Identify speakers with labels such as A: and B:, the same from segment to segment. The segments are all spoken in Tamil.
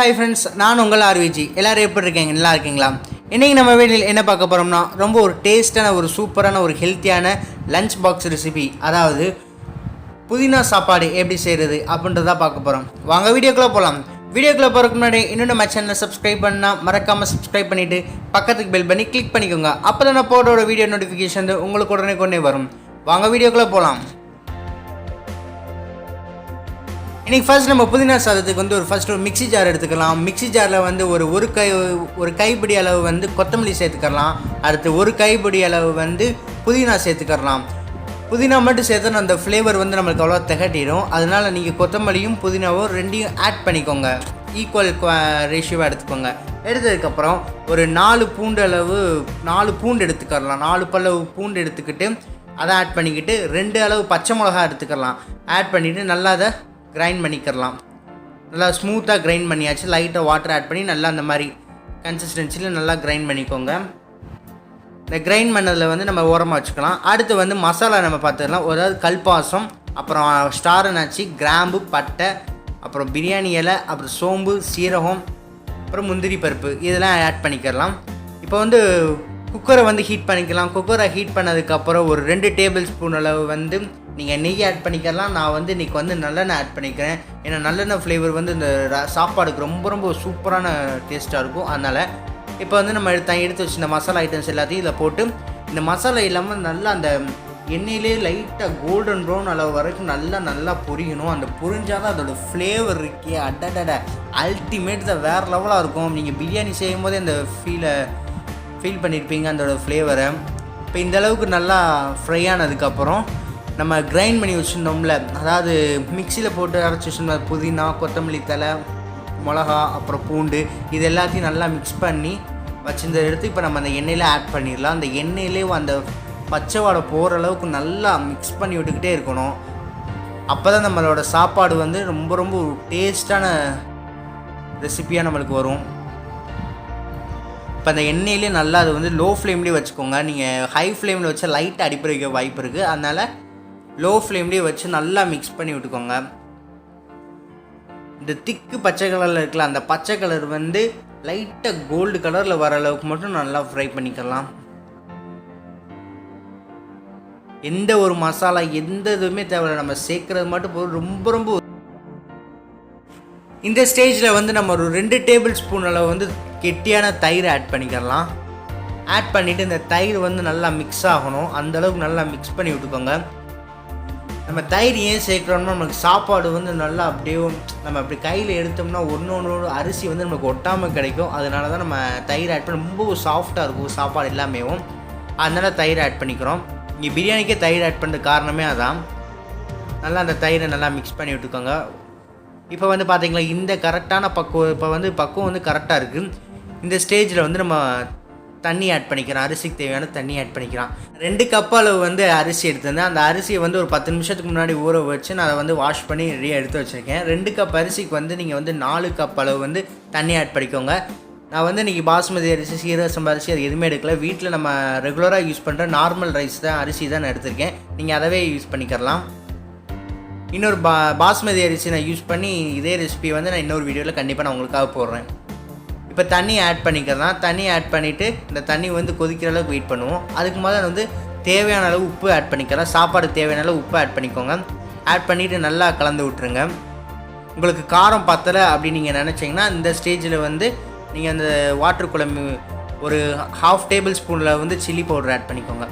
A: ஹாய் ஃப்ரெண்ட்ஸ், நான் உங்கள் ஆர்விஜி. எல்லோரும் எப்படி இருக்கீங்க? நல்லா இருக்கீங்களா? இன்றைக்கி நம்ம வீட்டில் என்ன பார்க்க போகிறோம்னா, ரொம்ப ஒரு டேஸ்ட்டான, ஒரு சூப்பரான, ஒரு ஹெல்த்தியான லஞ்ச் பாக்ஸ் ரெசிபி, அதாவது புதினா சாப்பாடு எப்படி செய்கிறது அப்படின்றத பார்க்க போகிறோம். வாங்க வீடியோக்குள்ளே போகலாம். வீடியோக்குள்ளே போகிறதுக்கு முன்னாடி இன்னும் நம்ம சேனலை சப்ஸ்கிரைப் பண்ணால் மறக்காமல் சப்ஸ்கிரைப் பண்ணிவிட்டு பக்கத்துக்கு பெல் பண்ணி கிளிக் பண்ணிக்கோங்க. அப்போ தான் நான் போட்டோட வீடியோ நோட்டிஃபிகேஷன் உங்களுக்கு உடனே கொண்டே வரும். வாங்க வீடியோக்குள்ளே போகலாம். இன்றைக்கி ஃபர்ஸ்ட் நம்ம புதினா சாதத்துக்கு வந்து ஒரு மிக்ஸி ஜார் எடுத்துக்கலாம். மிக்ஸி ஜாரில் வந்து ஒரு கைப்பிடி அளவு வந்து கொத்தமல்லி சேர்த்துக்கலாம். அடுத்து ஒரு கைப்பிடி அளவு வந்து புதினா சேர்த்துக்கலாம். புதினா மட்டும் சேர்த்தா அந்த ஃப்ளேவர் வந்து நம்மளுக்கு அவ்வளோ திகட்டிடும். அதனால் நீங்கள் கொத்தமல்லியும் புதினாவும் ரெண்டையும் ஆட் பண்ணிக்கோங்க. ஈக்குவல் ரேஷியோவாக எடுத்துக்கோங்க. எடுத்ததுக்கப்புறம் ஒரு 4 பூண்டு எடுத்துக்கலாம். 4 பல்லு பூண்டு எடுத்துக்கிட்டு அதை ஆட் பண்ணிக்கிட்டு 2 அளவு பச்சை மிளகா எடுத்துக்கலாம். ஆட் பண்ணிவிட்டு நல்லா அதை கிரைண்ட் பண்ணிக்கலாம். நல்லா ஸ்மூத்தாக கிரைண்ட் பண்ணியாச்சு. லைட்டாக வாட்டர் ஆட் பண்ணி நல்லா அந்த மாதிரி கன்சிஸ்டன்சியில் நல்லா கிரைண்ட் பண்ணிக்கோங்க. இந்த கிரைண்ட் பண்ணதில் வந்து நம்ம ஓரமாக வச்சுக்கலாம். அடுத்து வந்து மசாலா நம்ம பார்த்துக்கலாம். அதாவது கல்பாசம், அப்புறம் ஸ்டார் அன்னாச்சி, கிராம்பு, பட்டை, அப்புறம் பிரியாணி இலை, அப்புறம் சோம்பு, சீரகம், அப்புறம் முந்திரி பருப்பு இதெல்லாம் ஆட் பண்ணிக்கலாம். இப்போ வந்து குக்கரை வந்து ஹீட் பண்ணிக்கலாம். குக்கரை ஹீட் பண்ணதுக்கப்புறம் ஒரு 2 டேபிள் ஸ்பூன் அளவு வந்து நீங்கள் நெய் ஆட் பண்ணிக்கலாம். நான் வந்து இன்றைக்கி வந்து நல்லெண்ணெய் ஆட் பண்ணிக்கிறேன். ஏன்னா நல்லெண்ணெய் ஃப்ளேவர் வந்து இந்த சாப்பாடுக்கு ரொம்ப சூப்பரான டேஸ்ட்டாக இருக்கும். அதனால் இப்போ வந்து நம்ம எடுத்து வச்சு இந்த மசாலா ஐட்டம்ஸ் எல்லாத்தையும் இதில் போட்டு, இந்த மசாலா இல்லாமல் நல்லா அந்த எண்ணெயிலே லைட்டாக கோல்டன் ப்ரௌன் அளவு வரைக்கும் நல்லா பொரியணும். அந்த பொரிஞ்சால் தான் அதோடய ஃப்ளேவர் இருக்கே அடடட அல்டிமேட் தான், வேறு லெவலாக இருக்கும். நீங்கள் பிரியாணி செய்யும் போதே அந்த ஃபீல் பண்ணியிருப்பீங்க அதோடய ஃப்ளேவரை. இப்போ இந்தளவுக்கு நல்லா ஃப்ரை ஆனதுக்கப்புறம் நம்ம கிரைண்ட் பண்ணி வச்சுருந்தோம்ல, அதாவது மிக்சியில் போட்டு அரைச்சி வச்சுருந்தோம் புதினா, கொத்தமல்லி தழை, மிளகா, அப்புறம் பூண்டு, இது எல்லாத்தையும் நல்லா மிக்ஸ் பண்ணி வச்சுருந்த எடுத்து இப்போ நம்ம அந்த எண்ணெயில் ஆட் பண்ணிடலாம். அந்த எண்ணெயிலே அந்த பச்சை வாடை போகிற அளவுக்கு நல்லா மிக்ஸ் பண்ணி விட்டுக்கிட்டே இருக்கணும். அப்போ தான் நம்மளோட சாப்பாடு வந்து ரொம்ப டேஸ்டான ரெசிப்பியாக நம்மளுக்கு வரும். இப்போ அந்த எண்ணெயிலே நல்லா அது வந்து லோ ஃப்ளேம்லேயே வச்சுக்கோங்க. நீங்கள் ஹை ஃப்ளேமில் வச்சா லைட்டாக அடிப்பிடிக்க வாய்ப்பு இருக்குது. அதனால் லோ ஃப்ளேம்லேயே வச்சு நல்லா மிக்ஸ் பண்ணி விட்டுக்கோங்க. இந்த திக்கு பச்சை கலரில் இருக்குல்ல, அந்த பச்சை கலர் வந்து லைட்டாக கோல்டு கலரில் வர அளவுக்கு மட்டும் நல்லா ஃப்ரை பண்ணிக்கலாம். எந்த ஒரு மசாலா எந்த இதுவுமே தேவையில்லை, நம்ம சேர்க்குறது மட்டும் போதும். ரொம்ப இந்த ஸ்டேஜில் வந்து நம்ம ஒரு 2 டேபிள் ஸ்பூன் அளவு வந்து கெட்டியான தயிர் ஆட் பண்ணிக்கலாம். ஆட் பண்ணிவிட்டு இந்த தயிர் வந்து நல்லா மிக்ஸ் ஆகணும். அந்தளவுக்கு நல்லா மிக்ஸ் பண்ணி விட்டுக்கோங்க. நம்ம தயிர் ஏன் சேர்க்குறோம்னா, நமக்கு சாப்பாடு வந்து நல்லா அப்படியே நம்ம அப்படி கையில் எடுத்தோம்னா ஒன்று அரிசி வந்து நமக்கு ஒட்டாமல் கிடைக்கும். அதனால தான் நம்ம தயிர் ஆட் பண்ணி ரொம்ப சாஃப்டாக இருக்கும் சாப்பாடு எல்லாமேவும். அதனால் தயிர் ஆட் பண்ணிக்கிறோம். இங்கே பிரியாணிக்கே தயிர் ஆட் பண்ணுறது காரணமே அதான். நல்லா அந்த தயிரை நல்லா மிக்ஸ் பண்ணி விட்டுக்கோங்க. இப்போ வந்து பார்த்திங்களா, இந்த கரெக்டான பக்குவம் வந்து கரெக்டாக இருக்குது. இந்த ஸ்டேஜில் வந்து நம்ம தண்ணி ஆட் பண்ணிக்கிறோம். அரிசிக்கு தேவையான தண்ணி ஆட் பண்ணிக்கிறோம். 2 கப் அளவு வந்து அரிசி எடுத்திருந்தேன். அந்த அரிசியை வந்து ஒரு 10 நிமிஷத்துக்கு முன்னாடி ஊற வச்சு நான் அதை வந்து வாஷ் பண்ணி ரெடியாக எடுத்து வச்சுருக்கேன். 2 கப் அரிசிக்கு வந்து நீங்கள் வந்து 4 கப் அளவு வந்து தண்ணி ஆட் பண்ணிக்கோங்க. நான் வந்து இன்றைக்கி பாஸ்மதி அரிசி, சீரக சம்பா அரிசி அது எதுவுமே எடுக்கல. வீட்டில் நம்ம ரெகுலராக யூஸ் பண்ணுற நார்மல் ரைஸ் தான், அரிசி தான் நான் எடுத்திருக்கேன். நீங்கள் அதவே யூஸ் பண்ணிக்கலாம். இன்னொரு பாஸ்மதி அரிசி நான் யூஸ் பண்ணி இதே ரெசிபி வந்து நான் இன்னொரு வீடியோவில் கண்டிப்பாக நான் உங்களுக்காக போடுறேன். இப்போ தண்ணி ஆட் பண்ணிக்கலாம். தண்ணி ஆட் பண்ணிவிட்டு இந்த தண்ணி வந்து கொதிக்கிற அளவுக்கு வெயிட் பண்ணுவோம். அதுக்கு முதல்ல வந்து தேவையான அளவு உப்பு ஆட் பண்ணிக்கலாம். சாப்பாடுக்கு தேவையான அளவு உப்பு ஆட் பண்ணிக்கோங்க. ஆட் பண்ணிவிட்டு நல்லா கலந்து விட்ருங்க. உங்களுக்கு காரம் பத்தலை அப்படின்னு நீங்கள் நினச்சிங்கன்னா இந்த ஸ்டேஜில் வந்து நீங்கள் அந்த வாட்டர் குழம்பு ஒரு 1/2 டேபிள் ஸ்பூனில் வந்து சில்லி பவுடர் ஆட் பண்ணிக்கோங்க.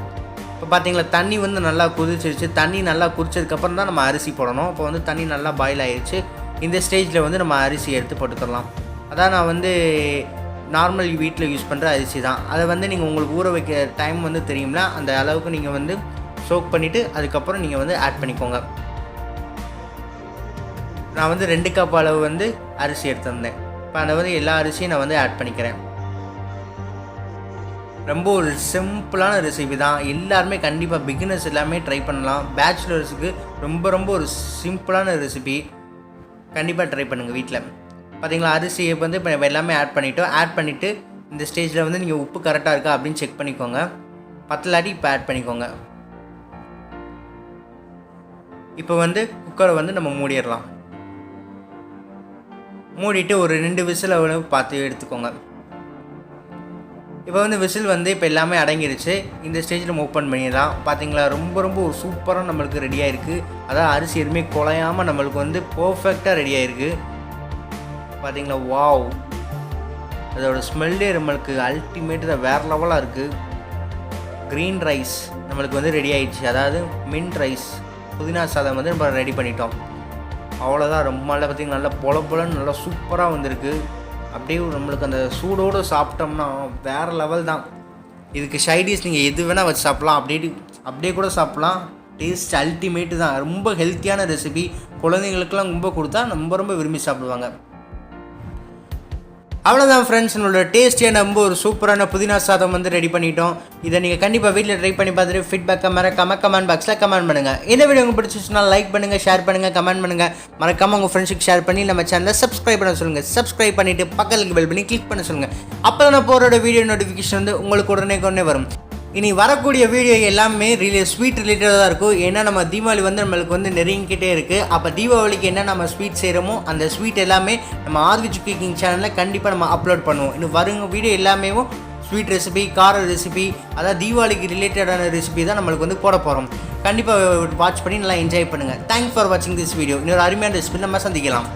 A: இப்போ பார்த்தீங்களா, தண்ணி வந்து நல்லா கொதிச்சிருச்சு. தண்ணி நல்லா கொதிச்சதுக்கப்புறம் தான் நம்ம அரிசி போடணும். இப்போ வந்து தண்ணி நல்லா பாயில் ஆகிடுச்சு. இந்த ஸ்டேஜில் வந்து நம்ம அரிசி எடுத்து போட்டுக்கலாம். அதான் நான் வந்து நார்மல் வீட்டில் யூஸ் பண்ணுற அரிசி தான். அதை வந்து நீங்கள் உங்களுக்கு ஊற வைக்க டைம் வந்து தெரியும்ல, அந்த அளவுக்கு நீங்கள் வந்து சோக் பண்ணிவிட்டு அதுக்கப்புறம் நீங்கள் வந்து ஆட் பண்ணிக்கோங்க. நான் வந்து 2 கப் அளவு வந்து அரிசி எடுத்திருந்தேன். இப்போ அதை வந்து எல்லா அரிசியும் நான் வந்து ஆட் பண்ணிக்கிறேன். ரொம்ப ஒரு சிம்பிளான ரெசிபி தான். எல்லாருமே கண்டிப்பாக பிகினர்ஸ் எல்லாமே ட்ரை பண்ணலாம். பேச்சுலர்ஸுக்கு ரொம்ப ஒரு சிம்பிளான ரெசிபி. கண்டிப்பாக ட்ரை பண்ணுங்கள் வீட்டில். பார்த்தீங்களா, அரிசியை வந்து இப்போ எல்லாமே ஆட் பண்ணிவிட்டோம். ஆட் பண்ணிவிட்டு இந்த ஸ்டேஜில் வந்து நீங்கள் உப்பு கரெக்டாக இருக்கா அப்படின்னு செக் பண்ணிக்கோங்க. பத்தலாட்டி இப்போ ஆட் பண்ணிக்கோங்க. இப்போ வந்து குக்கரை வந்து நம்ம மூடிடலாம். மூடிட்டு ஒரு 2 விசில் பார்த்து எடுத்துக்கோங்க. இப்போ வந்து விசில் வந்து இப்போ எல்லாமே அடங்கிருச்சு. இந்த ஸ்டேஜில் நம்ம ஓப்பன் பண்ணிடலாம். பார்த்தீங்களா, ரொம்ப ரொம்ப ஒரு சூப்பராக நம்மளுக்கு ரெடியாக இருக்குது. அதான் அரிசி எதுவுமே குலையாமல் நம்மளுக்கு வந்து பர்ஃபெக்டாக ரெடியாக இருக்குது. பார்த்தீங்களா, வாவ், அதோட ஸ்மெல்லே நம்மளுக்கு அல்டிமேட்டு தான், வேறு லெவலாக இருக்குது. க்ரீன் ரைஸ் நம்மளுக்கு வந்து ரெடி ஆகிடுச்சு. அதாவது மின்ட் ரைஸ் புதினா சாதம் வந்து நம்ம ரெடி பண்ணிட்டோம். அவ்வளோதான். ரொம்ப நல்லா பார்த்திங்கன்னா நல்லா பொலன்னு நல்லா சூப்பராக வந்திருக்கு. அப்படியே நம்மளுக்கு அந்த சூடோடு சாப்பிட்டோம்னா வேறு லெவல் தான். இதுக்கு சைடிஷ் நீங்கள் எது வேணால் வச்சு சாப்பிட்லாம். அப்படியே கூட சாப்பிட்லாம். டேஸ்ட் அல்டிமேட்டு தான். ரொம்ப ஹெல்த்தியான ரெசிபி. குழந்தைங்களுக்கெல்லாம் ரொம்ப கொடுத்தா ரொம்ப விரும்பி சாப்பிடுவாங்க. அவ்வளோதான் ஃப்ரெண்ட்ஸ், என்னோட டேஸ்டியாக நம்ம ஒரு சூப்பரான புதினா சாதம் வந்து ரெடி பண்ணிட்டோம். இதை நீங்கள் கண்டிப்பாக வீட்டில் ட்ரை பண்ணி பார்த்துட்டு ஃபீட்பேக்கை மறக்காமல் கமெண்ட் பாக்ஸில் கமெண்ட் பண்ணுங்கள். இந்த வீடியோ உங்களுக்கு பிடிச்சிச்சுன்னா லைக் பண்ணுங்கள், ஷேர் பண்ணுங்கள், கமெண்ட் பண்ணுங்கள். மறக்காமல் உங்கள் ஃப்ரெண்ட்ஸுக்கு ஷேர் பண்ணி நம்ம சேனலை சப்ஸ்கிரைப் பண்ண சொல்லுங்கள். சப்ஸ்கிரைப் பண்ணிவிட்டு பக்கத்துக்கு பெல் பண்ணி கிளிக் பண்ண சொல்லுங்கள். அப்போ தான் நான் போகிற வீடியோ நோட்டிஃபிகேஷன் வந்து உங்களுக்கு உடனே வரும். இனி வரக்கூடிய வீடியோ எல்லாமே ஸ்வீட் ரிலேட்டடாக தான் இருக்கும். ஏன்னா நம்ம தீபாவளி வந்து நம்மளுக்கு வந்து நெருங்கிக்கிட்டே இருக்குது. அப்போ தீபாவளிக்கு என்ன நம்ம ஸ்வீட் செய்கிறோமோ அந்த ஸ்வீட் எல்லாமே நம்ம ஆர்விச் குக்கிங் சேனலில் கண்டிப்பாக நம்ம அப்லோட் பண்ணுவோம். இன்னும் வருங்க வீடியோ எல்லாமே ஸ்வீட் ரெசிபி, கார ரெசிபி, அதாவது தீபாவளிக்கு ரிலேட்டடான ரெசிபி தான் நம்மளுக்கு வந்து போட போகிறோம். கண்டிப்பாக வாட்ச் பண்ணி நல்லா என்ஜாய் பண்ணுங்கள். தேங்க்ஸ் ஃபார் வாட்சிங் திஸ் வீடியோ. இன்னொரு அருமையான ரெசிபி நம்ம சந்திக்கலாம்.